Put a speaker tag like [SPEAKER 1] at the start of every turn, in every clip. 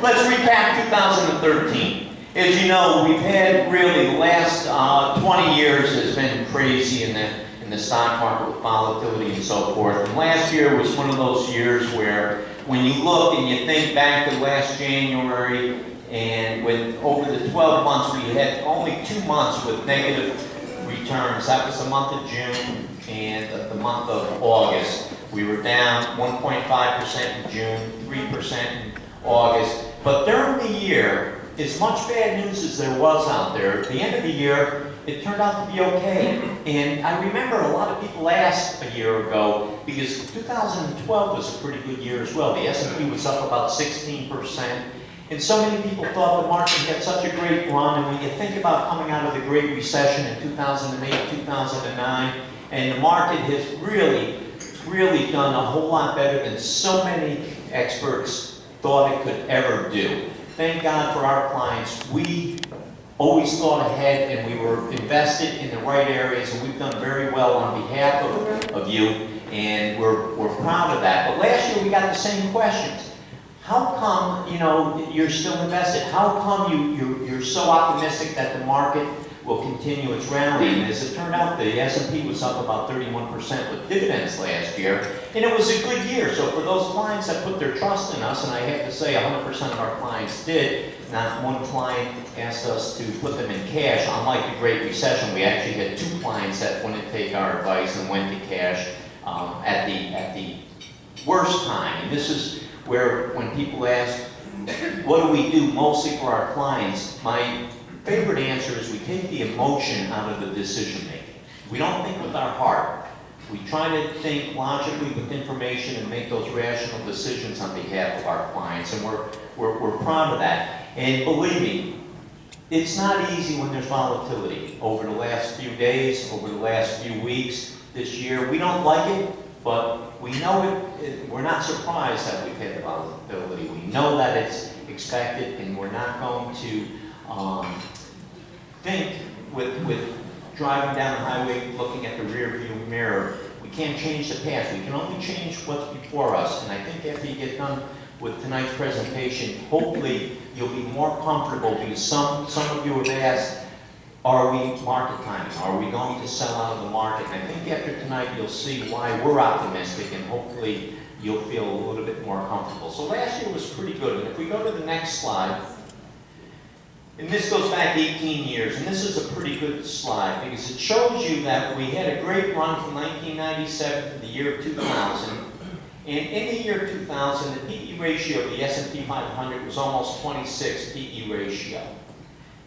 [SPEAKER 1] let's recap 2013. As you know, we've had really the last 20 years has been crazy in the stock market with volatility and so forth. And last year was one of those years where when you look and you think back to last January, and with over the 12 months, we had only 2 months with negative returns. That was the month of June and the month of August. We were down 1.5% in June, 3% in August. But during the year, as much bad news as there was out there, at the end of the year, it turned out to be okay. And I remember a lot of people asked a year ago, because 2012 was a pretty good year as well. The S&P was up about 16%. And so many people thought the market had such a great run. And when you think about coming out of the Great Recession in 2008, 2009, and the market has really done a whole lot better than so many experts thought it could ever do. Thank God for our clients. We always thought ahead and we were invested in the right areas, and we've done very well on behalf of you, and we're proud of that. But last year we got the same questions. How come, you're still invested? How come you're so optimistic that the market will continue its rally? And as it turned out, the S&P was up about 31% with dividends last year, and it was a good year. So for those clients that put their trust in us, and I have to say 100% of our clients did, not one client asked us to put them in cash. Unlike the Great Recession, we actually had 2 clients that wouldn't take our advice and went to cash at the worst time. And this is where, when people ask, what do we do mostly for our clients? My favorite answer is we take the emotion out of the decision making. We don't think with our heart. We try to think logically with information and make those rational decisions on behalf of our clients, and we're proud of that. And believe me, it's not easy when there's volatility. Over the last few days, over the last few weeks, this year, we don't like it, but we know it. We're not surprised that we've had the volatility. We know that it's expected, and we're not going to think with driving down the highway looking at the rear view mirror. We can't change the past. We can only change what's before us. And I think after you get done with tonight's presentation, hopefully you'll be more comfortable, because some of you have asked, are we market timing? Are we going to sell out of the market? And I think after tonight you'll see why we're optimistic, and hopefully you'll feel a little bit more comfortable. So last year was pretty good. And if we go to the next slide, and this goes back 18 years, and this is a pretty good slide because it shows you that we had a great run from 1997 to the year 2000. And in the year 2000, the PE ratio of the S&P 500 was almost 26 PE ratio.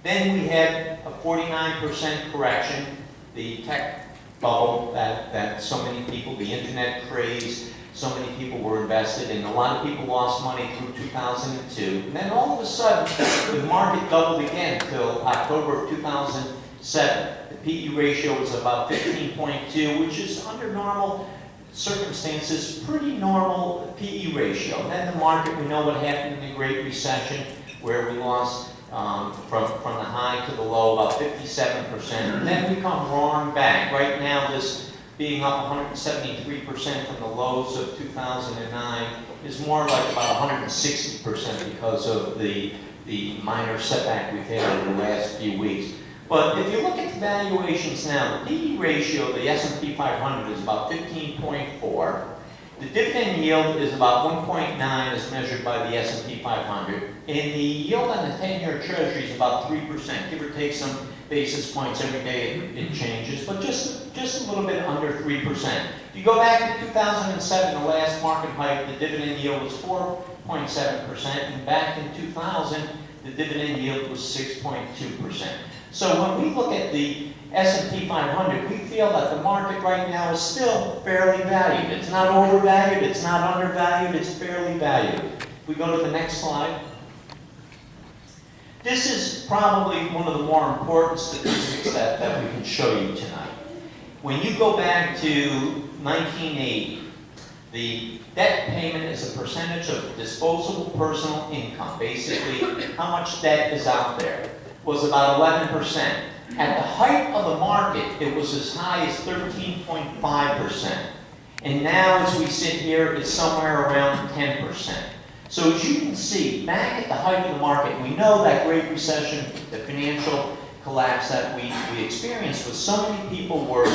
[SPEAKER 1] Then we had a 49% correction, the tech bubble that so many people, the internet craze, so many people were invested in. A lot of people lost money through 2002. And then all of a sudden, the market doubled again until October of 2007. The PE ratio was about 15.2, which is under normal circumstances, pretty normal PE ratio. And then the market, we know what happened in the Great Recession, where we lost from the high to the low about 57%. And then we come roaring back. Right now, this being up 173% from the lows of 2009 is more like about 160% because of the minor setback we've had over the last few weeks. But if you look at the valuations now, the PE ratio of the S&P 500 is about 15.4. The dividend yield is about 1.9 as measured by the S&P 500. And the yield on the 10-year Treasury is about 3%, give or take some basis points every day it changes, but just a little bit under 3%. If you go back to 2007, the last market hike, the dividend yield was 4.7%, and back in 2000, the dividend yield was 6.2%. So when we look at the S&P 500, we feel that the market right now is still fairly valued. It's not overvalued, it's not undervalued, it's fairly valued. If we go to the next slide. This is probably one of the more important statistics that we can show you tonight. When you go back to 1980, the debt payment is a percentage of disposable personal income. Basically, how much debt is out there was about 11%. At the height of the market, it was as high as 13.5%. And now, as we sit here, it's somewhere around 10%. So as you can see, back at the height of the market, we know that Great Recession, the financial collapse that we experienced was so many people were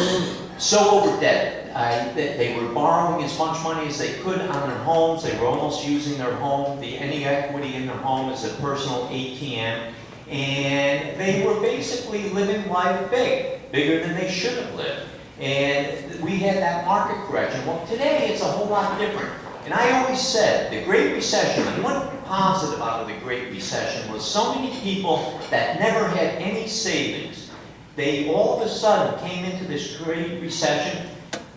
[SPEAKER 1] so over-indebted. They were borrowing as much money as they could on their homes. They were almost using their home, any equity in their home as a personal ATM. And they were basically living life bigger than they should have lived. And we had that market correction. Well, today it's a whole lot different. And I always said, the Great Recession, and one positive out of the Great Recession was so many people that never had any savings. They all of a sudden came into this Great Recession,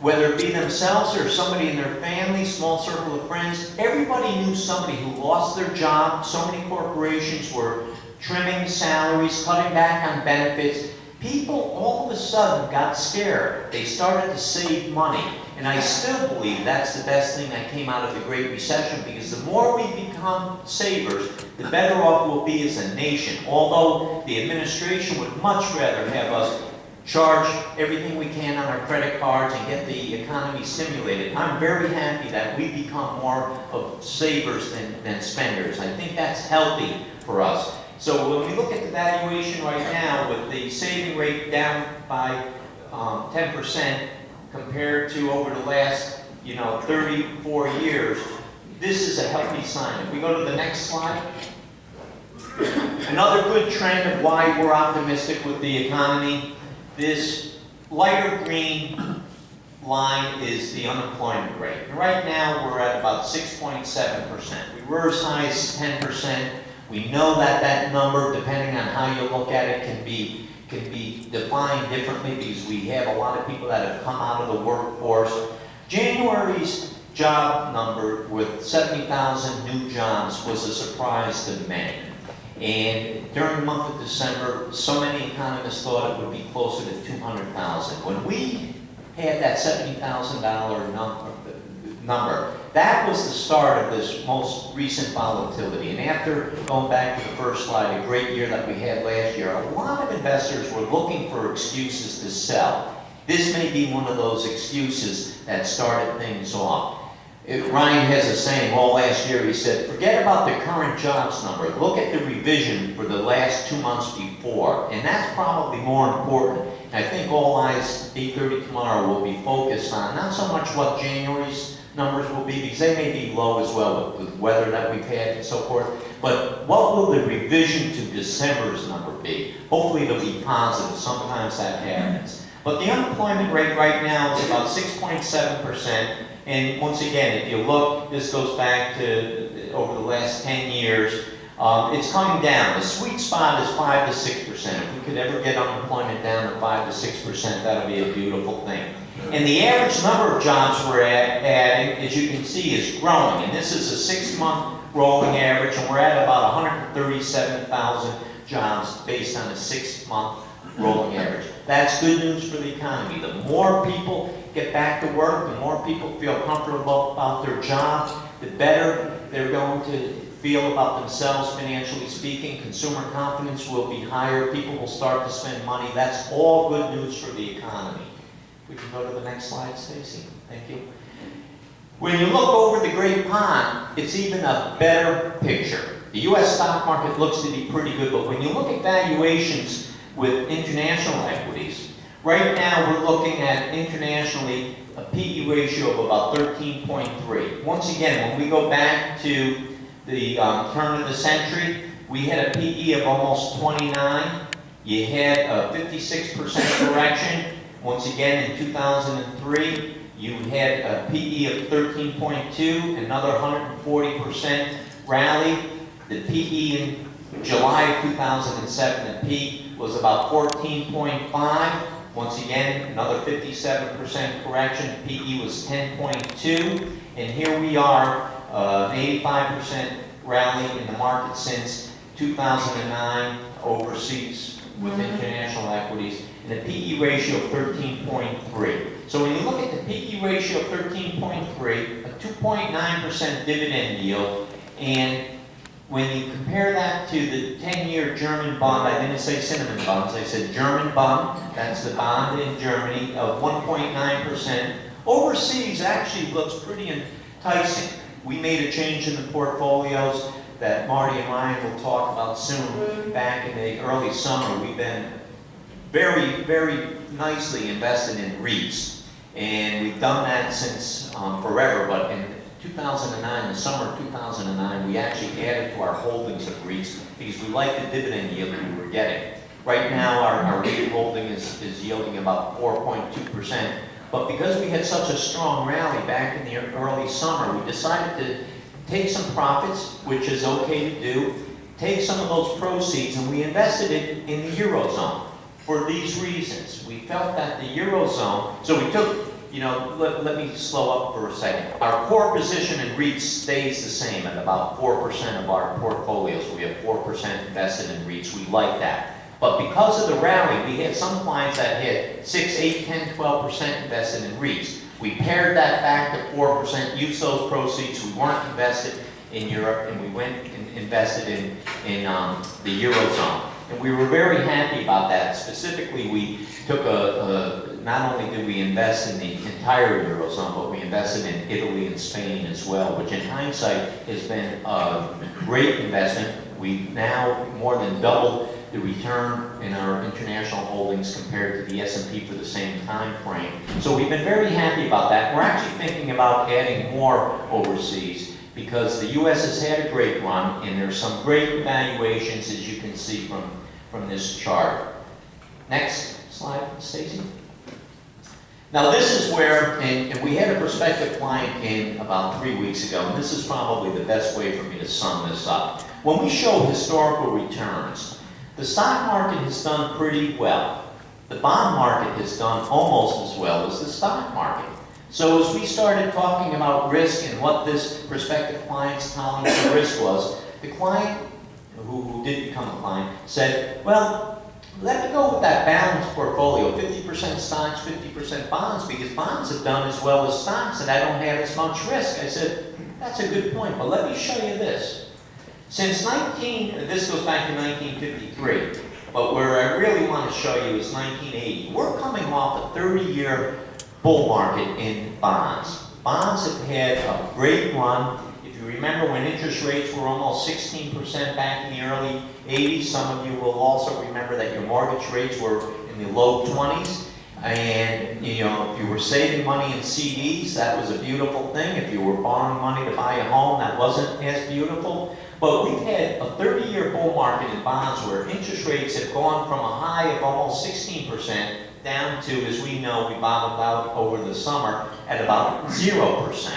[SPEAKER 1] whether it be themselves or somebody in their family, small circle of friends. Everybody knew somebody who lost their job. So many corporations were trimming salaries, cutting back on benefits. People all of a sudden got scared. They started to save money. And I still believe that's the best thing that came out of the Great Recession, because the more we become savers, the better off we'll be as a nation. Although the administration would much rather have us charge everything we can on our credit cards and get the economy stimulated, I'm very happy that we become more of savers than spenders. I think that's healthy for us. So when we look at the valuation right now, with the saving rate down by 10%, compared to over the last, 34 years, this is a healthy sign. If we go to the next slide. Another good trend of why we're optimistic with the economy, this lighter green line is the unemployment rate. And right now we're at about 6.7%. We were as high as 10%. We know that number, depending on how you look at it, can be defined differently, because we have a lot of people that have come out of the workforce. January's job number with 70,000 new jobs was a surprise to many. And during the month of December, so many economists thought it would be closer to 200,000. When we had that $70,000 number, that was the start of this most recent volatility. And after going back to the first slide, a great year that we had last year, a lot of investors were looking for excuses to sell. This may be one of those excuses that started things off. Ryan has a saying all last year. He said, forget about the current jobs number. Look at the revision for the last 2 months before. And that's probably more important. And I think all eyes 8:30 tomorrow will be focused on not so much what January's numbers will be, because they may be low as well with weather that we've had and so forth, but what will the revision to December's number be? Hopefully it'll be positive. Sometimes that happens. But the unemployment rate right now is about 6.7%, and once again, if you look, this goes back to over the last 10 years, it's coming down. The sweet spot is 5 to 6%. If we could ever get unemployment down to 5 to 6%, that'll be a beautiful thing. And the average number of jobs we're adding, as you can see, is growing. And this is a 6-month rolling average, and we're at about 137,000 jobs based on a 6-month rolling average. That's good news for the economy. The more people get back to work, the more people feel comfortable about their jobs, the better they're going to feel about themselves financially speaking. Consumer confidence will be higher. People will start to spend money. That's all good news for the economy. We can go to the next slide, Stacy. Thank you. When you look over the Great Pond, it's even a better picture. The U.S. stock market looks to be pretty good, but when you look at valuations with international equities, right now we're looking at internationally a PE ratio of about 13.3. Once again, when we go back to the turn of the century, we had a PE of almost 29. You had a 56% correction. Once again, in 2003, you had a PE of 13.2, another 140% rally. The PE in July of 2007, the peak was about 14.5. Once again, another 57% correction. PE was 10.2. And here we are, an 85% rally in the market since 2009 overseas with international equities, and a PE ratio of 13.3. So when you look at the PE ratio of 13.3, a 2.9% dividend yield, and when you compare that to the 10-year German bond, I didn't say cinnamon buns, I said German bond, that's the bond in Germany, of 1.9%. Overseas actually looks pretty enticing. We made a change in the portfolios that Marty and Ryan will talk about soon. Back in the early summer, we've been very, very nicely invested in REITs. And we've done that since forever, but in 2009, the summer of 2009, we actually added to our holdings of REITs because we liked the dividend yield we were getting. Right now, our REIT holding is yielding about 4.2%. But because we had such a strong rally back in the early summer, we decided to take some profits, which is okay to do, take some of those proceeds, and we invested it in the Eurozone for these reasons. We felt that the Eurozone, so we took, let me slow up for a second. Our core position in REITs stays the same at about 4% of our portfolios. We have 4% invested in REITs. We like that. But because of the rally, we had some clients that had 6, 8, 10, 12% invested in REITs. We pared that back to 4%, used those proceeds. We weren't invested in Europe, and we went and invested in the Eurozone. And we were very happy about that. Specifically, we took not only did we invest in the entire Eurozone, but we invested in Italy and Spain as well, which in hindsight has been a great investment. We've now more than doubled the return in our international holdings compared to the S&P for the same time frame. So we've been very happy about that. We're actually thinking about adding more overseas because the U.S. has had a great run, and there's some great valuations, as you can see from this chart. Next slide, Stacy. Now this is where, and we had a prospective client in about 3 weeks ago, and this is probably the best way for me to sum this up. When we show historical returns, the stock market has done pretty well. The bond market has done almost as well as the stock market. So as we started talking about risk and what this prospective client's tolerance for risk was, the client, who did become a client, said, well, let me go with that balanced portfolio, 50% stocks, 50% bonds, because bonds have done as well as stocks and I don't have as much risk. I said, that's a good point, but let me show you this. Since this goes back to 1953, but where I really want to show you is 1980. We're coming off a 30-year bull market in bonds. Bonds have had a great run. If you remember when interest rates were almost 16% back in the early 80s, some of you will also remember that your mortgage rates were in the low 20s. And if you were saving money in CDs, that was a beautiful thing. If you were borrowing money to buy a home, that wasn't as beautiful. But we've had a 30-year bull market in bonds where interest rates have gone from a high of almost 16% down to, as we know, we bottomed out over the summer at about 0%.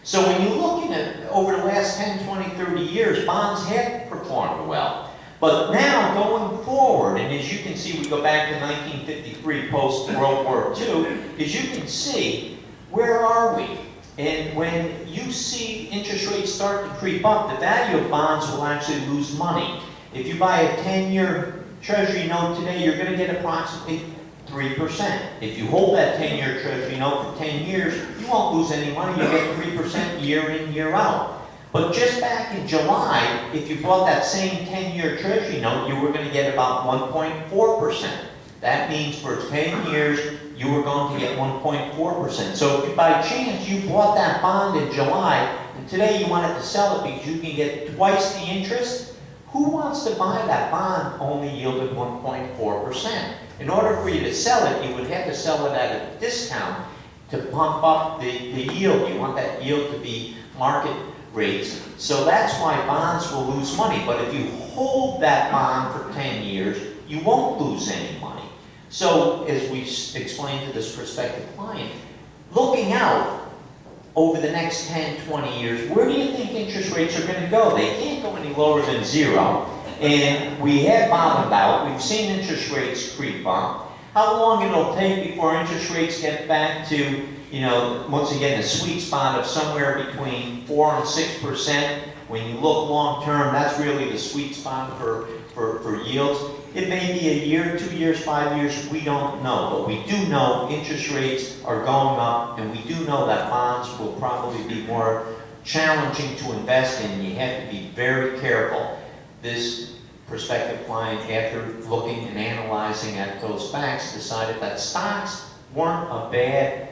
[SPEAKER 1] So when you look at it over the last 10, 20, 30 years, bonds have performed well. But now, going forward, and as you can see, we go back to 1953, post-World War II, as you can see, where are we? And when you see interest rates start to creep up, the value of bonds will actually lose money. If you buy a 10-year Treasury note today, you're going to get approximately 3%. If you hold that 10-year Treasury note for 10 years, you won't lose any money. You get 3% year in, year out. But just back in July, if you bought that same 10-year Treasury note, you were going to get about 1.4%. That means for 10 years, you were going to get 1.4%. So if by chance you bought that bond in July, and today you wanted to sell it because you can get twice the interest, who wants to buy that bond only yielded 1.4%? In order for you to sell it, you would have to sell it at a discount to pump up the yield. You want that yield to be market rates. So that's why bonds will lose money. But if you hold that bond for 10 years, you won't lose any money. So as we explained to this prospective client, looking out over the next 10, 20 years, where do you think interest rates are going to go? They can't go any lower than 0. And we have bottomed out. We've seen interest rates creep up. How long it'll take before interest rates get back to, once again, the sweet spot of somewhere between 4 and 6%. When you look long term, that's really the sweet spot for yields. It may be a year, 2 years, 5 years, we don't know. But we do know interest rates are going up, and we do know that bonds will probably be more challenging to invest in. You have to be very careful. This prospective client, after looking and analyzing at those facts, decided that stocks weren't a bad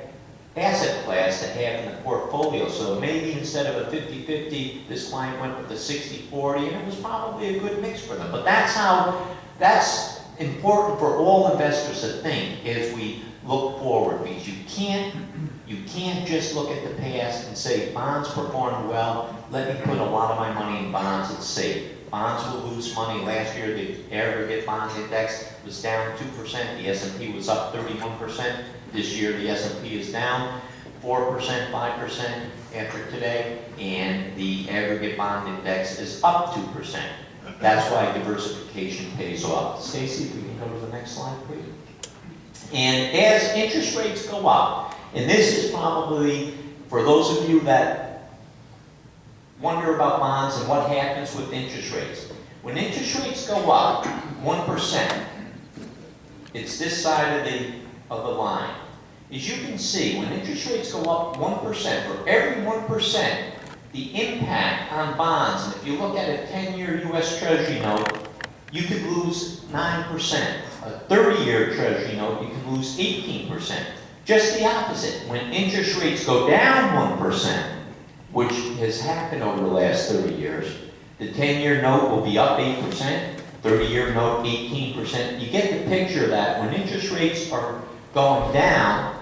[SPEAKER 1] asset class to have in the portfolio. So maybe instead of a 50-50, this client went with a 60-40, and it was probably a good mix for them. But that's important for all investors to think as we look forward, because you can't just look at the past and say bonds performed well, let me put a lot of my money in bonds, it's safe. Bonds will lose money. Last year, the aggregate bond index was down 2%. The S&P was up 31%. This year, the S&P is down 4%, 5% after today, and the aggregate bond index is up 2%. That's why diversification pays off. Stacy, if we can go to the next slide, please. And as interest rates go up, and this is probably, for those of you that wonder about bonds and what happens with interest rates. When interest rates go up 1%, it's this side of the line. As you can see, when interest rates go up 1%, for every 1%, the impact on bonds, and if you look at a 10-year U.S. Treasury note, you could lose 9%. A 30-year Treasury note, you could lose 18%. Just the opposite. When interest rates go down 1%, which has happened over the last 30 years, the 10-year note will be up 8%, 30-year note 18%. You get the picture that when interest rates are going down,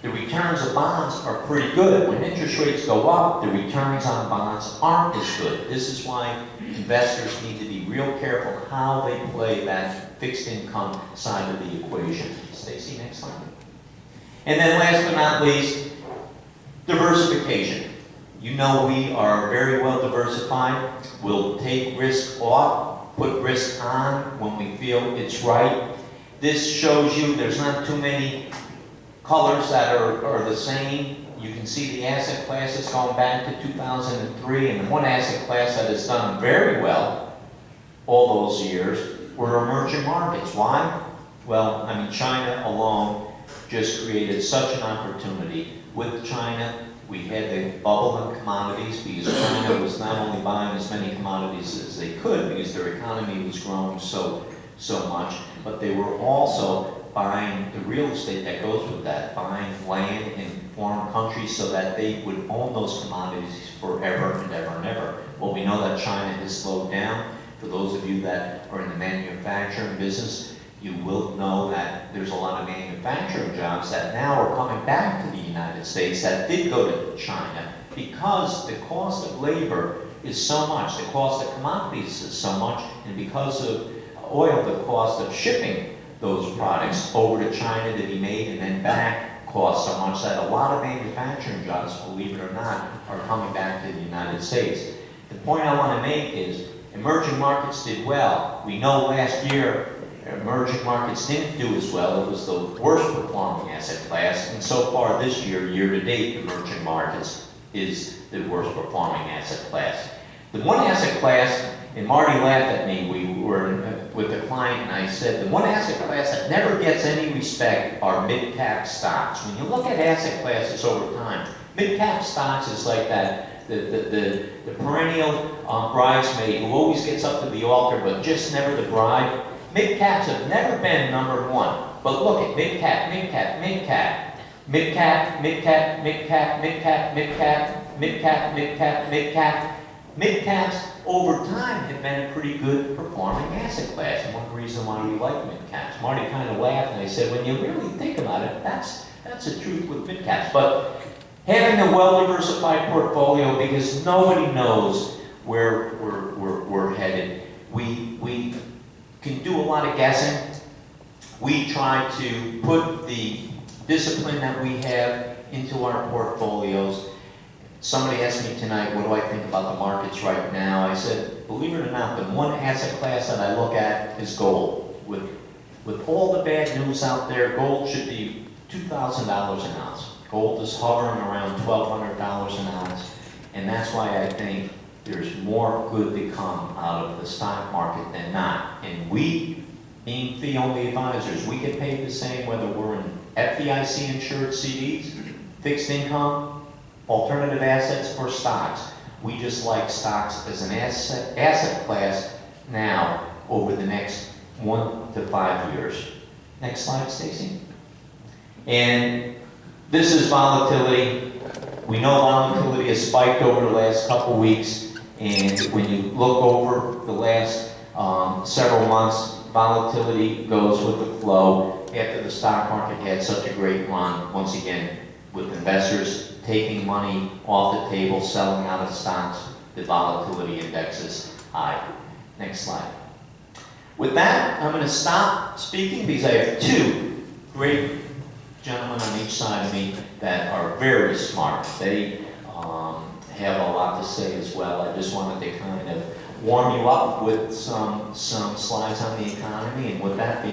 [SPEAKER 1] the returns of bonds are pretty good. When interest rates go up, the returns on bonds aren't as good. This is why investors need to be real careful how they play that fixed income side of the equation. Stacy, next slide. And then last but not least, diversification. You know we are very well diversified. We'll take risk off, put risk on when we feel it's right. This shows you there's not too many colors that are the same. You can see the asset classes going back to 2003, and the one asset class that has done very well all those years were emerging markets. Why? Well, I mean, China alone just created such an opportunity. With China, we had the bubble in commodities because China was not only buying as many commodities as they could because their economy was growing so much, but they were also buying the real estate that goes with that, buying land in foreign countries so that they would own those commodities forever and ever and ever. Well, we know that China has slowed down. For those of you that are in the manufacturing business, you will know that there's a lot of manufacturing jobs that now are coming back to the United States that did go to China because the cost of labor is so much, the cost of commodities is so much, and because of oil, the cost of shipping those products over to China to be made and then back costs so much that a lot of manufacturing jobs, believe it or not, are coming back to the United States. The point I want to make is emerging markets did well. We know last year emerging markets didn't do as well. It was the worst performing asset class, and so far this year, year to date, emerging markets is the worst performing asset class. The one asset class, and Marty laughed at me, we were with a client and I said, the one asset class that never gets any respect are mid-cap stocks. When you look at asset classes over time, mid-cap stocks is like that, the perennial bridesmaid who always gets up to the altar but just never the bride. Mid-caps have never been number one. But look at mid-cap, mid-cap, mid-cap, mid-cap, mid-cap, mid-cap, mid-cap, mid-cap, mid-cap, mid-cap, mid-cap. Mid-caps over time have been a pretty good performing asset class. And one reason why we like mid-caps. Marty kind of laughed and I said, when you really think about it, that's the truth with mid-caps. But having a well-diversified portfolio, because nobody knows where we're headed, we can do a lot of guessing. We try to put the discipline that we have into our portfolios. Somebody asked me tonight, what do I think about the markets right now? I said, believe it or not, the one asset class that I look at is gold. With all the bad news out there, gold should be $2,000 an ounce. Gold is hovering around $1,200 an ounce, and that's why I think there's more good to come out of the stock market than not. And we, being fee-only advisors, we get paid the same whether we're in FDIC-insured CDs, fixed income, alternative assets, or stocks. We just like stocks as an asset class now over the next 1 to 5 years. Next slide, Stacy. And This is volatility. We know volatility has spiked over the last couple weeks, and when you look over the last several months, volatility goes with the flow. After the stock market had such a great run, once again, with investors taking money off the table, selling out of stocks, the volatility index is high. Next slide. With that, I'm going to stop speaking because I have two great gentlemen on each side of me that are very smart. They have a lot to say as well. I just wanted to kind of warm you up with some slides on the economy, and with that being